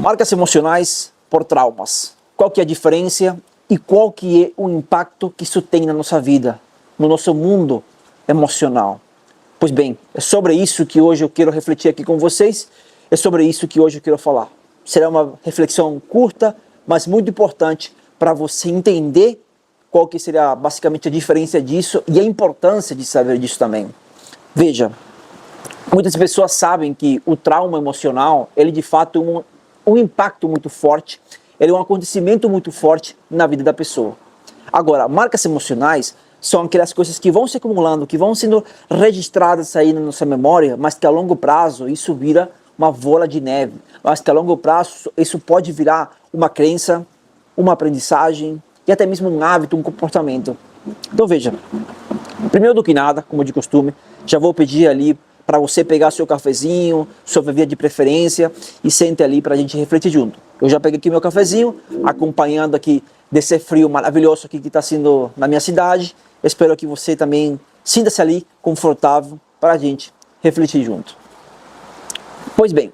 Marcas emocionais por traumas. Qual que é a diferença e qual que é o impacto que isso tem na nossa vida, no nosso mundo emocional? Pois bem, é sobre isso que hoje eu quero refletir aqui com vocês, é sobre isso que hoje eu quero falar. Será uma reflexão curta, mas muito importante para você entender qual que seria basicamente a diferença disso e a importância de saber disso também. Veja, muitas pessoas sabem que o trauma emocional, ele de fato é um impacto muito forte, ele é um acontecimento muito forte na vida da pessoa. Agora, marcas emocionais são aquelas coisas que vão se acumulando, que vão sendo registradas aí na nossa memória, mas que a longo prazo isso vira uma bola de neve, mas que a longo prazo isso pode virar uma crença, uma aprendizagem e até mesmo um hábito, um comportamento. Então veja, primeiro do que nada, como de costume, já vou pedir ali para você pegar seu cafezinho, sua bebida de preferência e sente ali para a gente refletir junto. Eu já peguei aqui meu cafezinho, acompanhando aqui desse frio maravilhoso aqui que está sendo na minha cidade. Espero que você também sinta-se ali confortável para a gente refletir junto. Pois bem,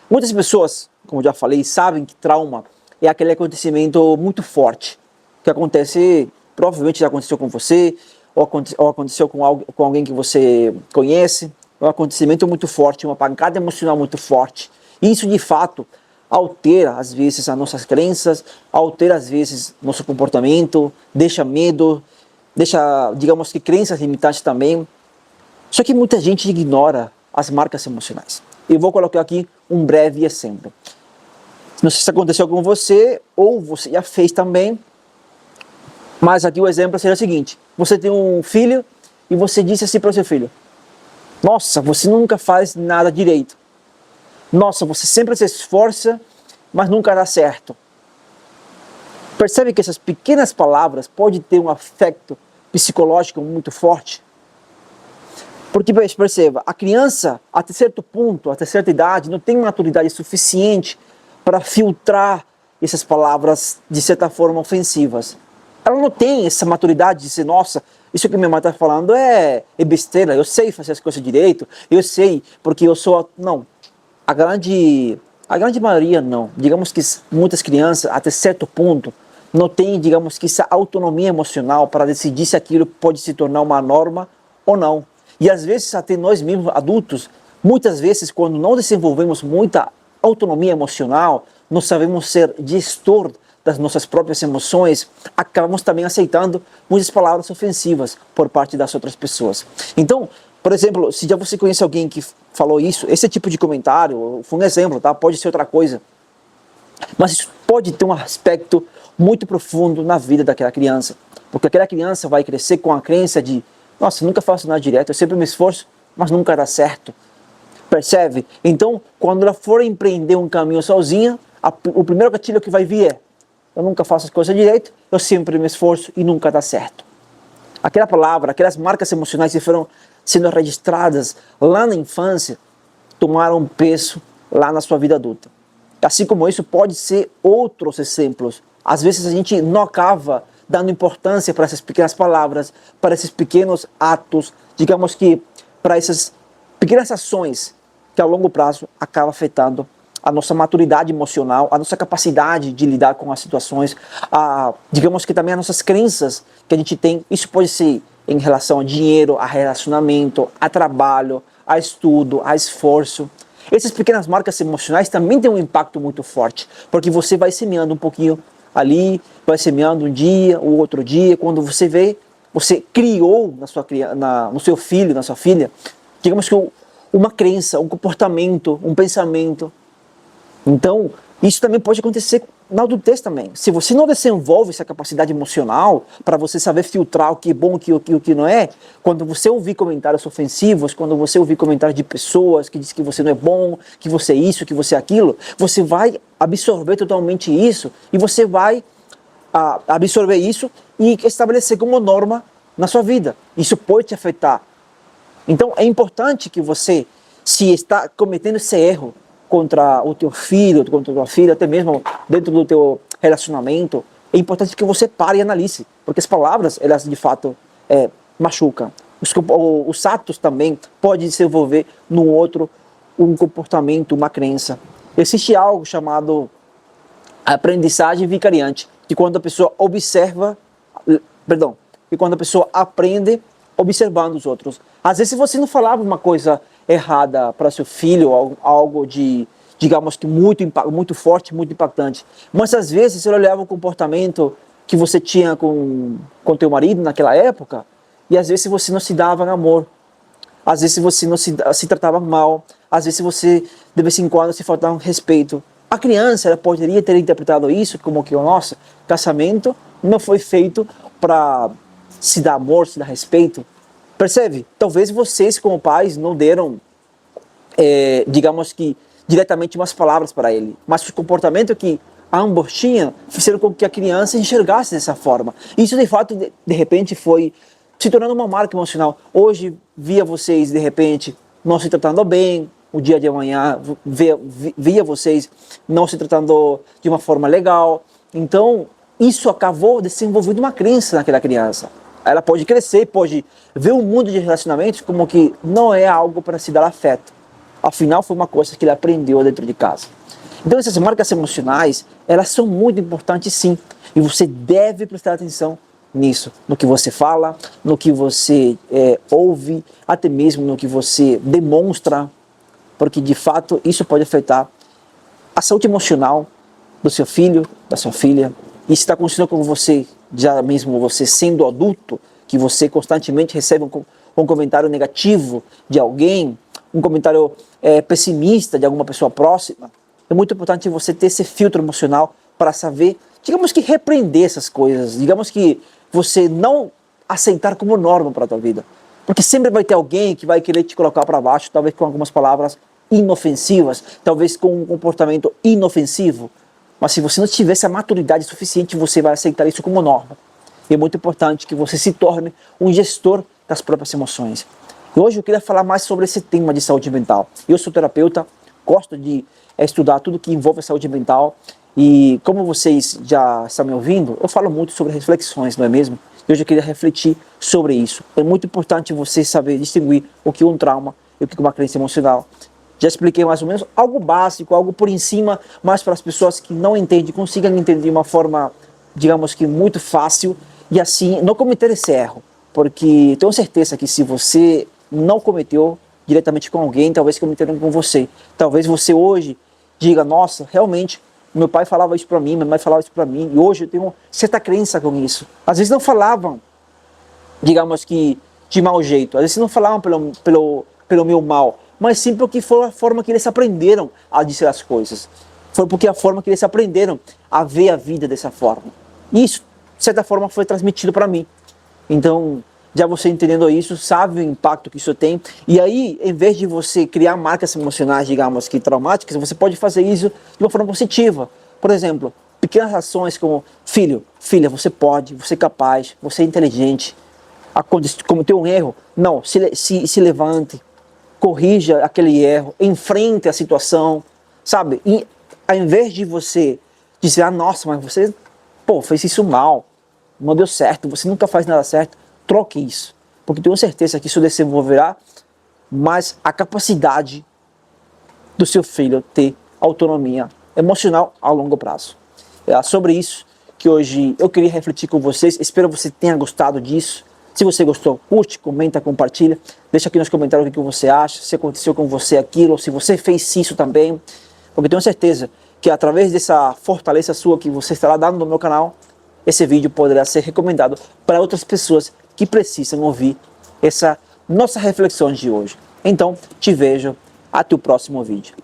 muitas pessoas, como já falei, sabem que trauma é aquele acontecimento muito forte que acontece, provavelmente já aconteceu com você, ou aconteceu com alguém que você conhece. É um acontecimento muito forte, uma pancada emocional muito forte. E isso, de fato, altera, às vezes, as nossas crenças, altera, às vezes, nosso comportamento, deixa medo, deixa, digamos que, crenças limitantes também. Só que muita gente ignora as marcas emocionais. Eu vou colocar aqui um breve exemplo. Não sei se aconteceu com você, ou você já fez também, mas aqui o exemplo seria o seguinte. Você tem um filho e você disse assim para o seu filho: nossa, você nunca faz nada direito. Nossa, você sempre se esforça, mas nunca dá certo. Percebe que essas pequenas palavras podem ter um afeto psicológico muito forte? Porque, perceba, a criança, até certo ponto, até certa idade, não tem maturidade suficiente para filtrar essas palavras, de certa forma, ofensivas. Ela não tem essa maturidade de dizer, nossa, isso que minha mãe está falando é besteira, eu sei fazer as coisas direito, eu sei, porque eu sou... Não, a grande maioria não. Digamos que muitas crianças, até certo ponto, não têm, digamos que, essa autonomia emocional para decidir se aquilo pode se tornar uma norma ou não. E às vezes, até nós mesmos, adultos, muitas vezes, quando não desenvolvemos muita autonomia emocional, não sabemos ser gestor das nossas próprias emoções, acabamos também aceitando muitas palavras ofensivas por parte das outras pessoas. Então, por exemplo, se já você conhece alguém que falou isso, esse tipo de comentário, foi um exemplo, tá? Pode ser outra coisa, mas isso pode ter um aspecto muito profundo na vida daquela criança, porque aquela criança vai crescer com a crença de, nossa, nunca faço nada direto, eu sempre me esforço, mas nunca dá certo. Percebe? Então, quando ela for empreender um caminho sozinha, o primeiro gatilho que vai vir é: eu nunca faço as coisas direito, eu sempre me esforço e nunca dá certo. Aquela palavra, aquelas marcas emocionais que foram sendo registradas lá na infância, tomaram peso lá na sua vida adulta. Assim como isso pode ser outros exemplos. Às vezes a gente não acaba dando importância para essas pequenas palavras, para esses pequenos atos, digamos que para essas pequenas ações que a longo prazo acabam afetando a nossa maturidade emocional, a nossa capacidade de lidar com as situações, digamos que também as nossas crenças que a gente tem. Isso pode ser em relação a dinheiro, a relacionamento, a trabalho, a estudo, a esforço. Essas pequenas marcas emocionais também têm um impacto muito forte, porque você vai semeando um pouquinho ali, vai semeando um dia, o outro dia, quando você vê, você criou no seu filho, na sua filha, digamos que uma crença, um comportamento, um pensamento. Então, isso também pode acontecer na adultez também. Se você não desenvolve essa capacidade emocional para você saber filtrar o que é bom e o que não é, quando você ouvir comentários ofensivos, quando você ouvir comentários de pessoas que dizem que você não é bom, que você é isso, que você é aquilo, você vai absorver totalmente isso e você vai absorver isso e estabelecer como norma na sua vida. Isso pode te afetar. Então, é importante que você, se está cometendo esse erro contra o teu filho, contra a tua filha, até mesmo dentro do teu relacionamento, é importante que você pare e analise, porque as palavras, elas de fato machucam. Os atos também podem desenvolver no outro um comportamento, uma crença. Existe algo chamado aprendizagem vicariante, que quando a pessoa aprende observando os outros. Às vezes você não falava uma coisa errada para seu filho, algo de, digamos que muito forte, muito impactante, mas às vezes você olhava o comportamento que você tinha com teu marido naquela época, e às vezes você não se dava amor, às vezes você não se tratava mal, às vezes você, de vez em quando, se faltava respeito. A criança, ela poderia ter interpretado isso como que, nossa, casamento não foi feito para se dar amor, se dar respeito. Percebe? Talvez vocês, como pais, não deram, digamos que, diretamente umas palavras para ele, mas o comportamento que ambos tinham fizeram com que a criança enxergasse dessa forma. Isso, de fato, de repente, foi se tornando uma marca emocional. Hoje, via vocês, de repente, não se tratando bem, o dia de amanhã via vocês não se tratando de uma forma legal. Então, isso acabou desenvolvendo uma crença naquela criança. Ela pode crescer, pode ver um mundo de relacionamentos como que não é algo para se dar afeto. Afinal, foi uma coisa que ele aprendeu dentro de casa. Então, essas marcas emocionais, elas são muito importantes, sim. E você deve prestar atenção nisso, no que você fala, no que você ouve, até mesmo no que você demonstra, porque de fato isso pode afetar a saúde emocional do seu filho, da sua filha. E se está acontecendo com você, já mesmo você sendo adulto, que você constantemente recebe um comentário negativo de alguém, um comentário pessimista de alguma pessoa próxima, é muito importante você ter esse filtro emocional para saber, digamos que repreender essas coisas, digamos que você não aceitar como norma para a tua vida. Porque sempre vai ter alguém que vai querer te colocar para baixo, talvez com algumas palavras inofensivas, talvez com um comportamento inofensivo. Mas se você não tiver essa maturidade suficiente, você vai aceitar isso como norma. E é muito importante que você se torne um gestor das próprias emoções. E hoje eu queria falar mais sobre esse tema de saúde mental. Eu sou terapeuta, gosto de estudar tudo que envolve a saúde mental. E como vocês já estão me ouvindo, eu falo muito sobre reflexões, não é mesmo? E hoje eu queria refletir sobre isso. É muito importante você saber distinguir o que é um trauma e o que é uma crença emocional. Já expliquei mais ou menos algo básico, algo por em cima, mas para as pessoas que não entendem, consigam entender de uma forma, digamos que muito fácil, e assim não cometer esse erro. Porque tenho certeza que se você não cometeu diretamente com alguém, talvez cometeram com você. Talvez você hoje diga, nossa, realmente, meu pai falava isso para mim, minha mãe falava isso para mim, e hoje eu tenho certa crença com isso. Às vezes não falavam, digamos que de mau jeito, às vezes não falavam pelo meu mal, mas sim porque foi a forma que eles aprenderam a dizer as coisas. Foi porque a forma que eles aprenderam a ver a vida dessa forma. E isso, de certa forma, foi transmitido para mim. Então, já você entendendo isso, sabe o impacto que isso tem. E aí, em vez de você criar marcas emocionais, digamos que traumáticas, você pode fazer isso de uma forma positiva. Por exemplo, pequenas ações como, filho, filha, você pode, você é capaz, você é inteligente. Cometeu um erro? Não, se levante, corrija aquele erro, enfrente a situação, sabe? E ao invés de você dizer, ah, nossa, mas você, fez isso mal, não deu certo, você nunca faz nada certo, troque isso, porque tenho certeza que isso desenvolverá mais a capacidade do seu filho ter autonomia emocional a longo prazo. É sobre isso que hoje eu queria refletir com vocês, espero que você tenha gostado disso. Se você gostou, curte, comenta, compartilha, deixa aqui nos comentários o que você acha, se aconteceu com você aquilo, ou se você fez isso também, porque tenho certeza que através dessa fortaleza sua que você estará dando no meu canal, esse vídeo poderá ser recomendado para outras pessoas que precisam ouvir essa nossa reflexão de hoje. Então, te vejo até o próximo vídeo.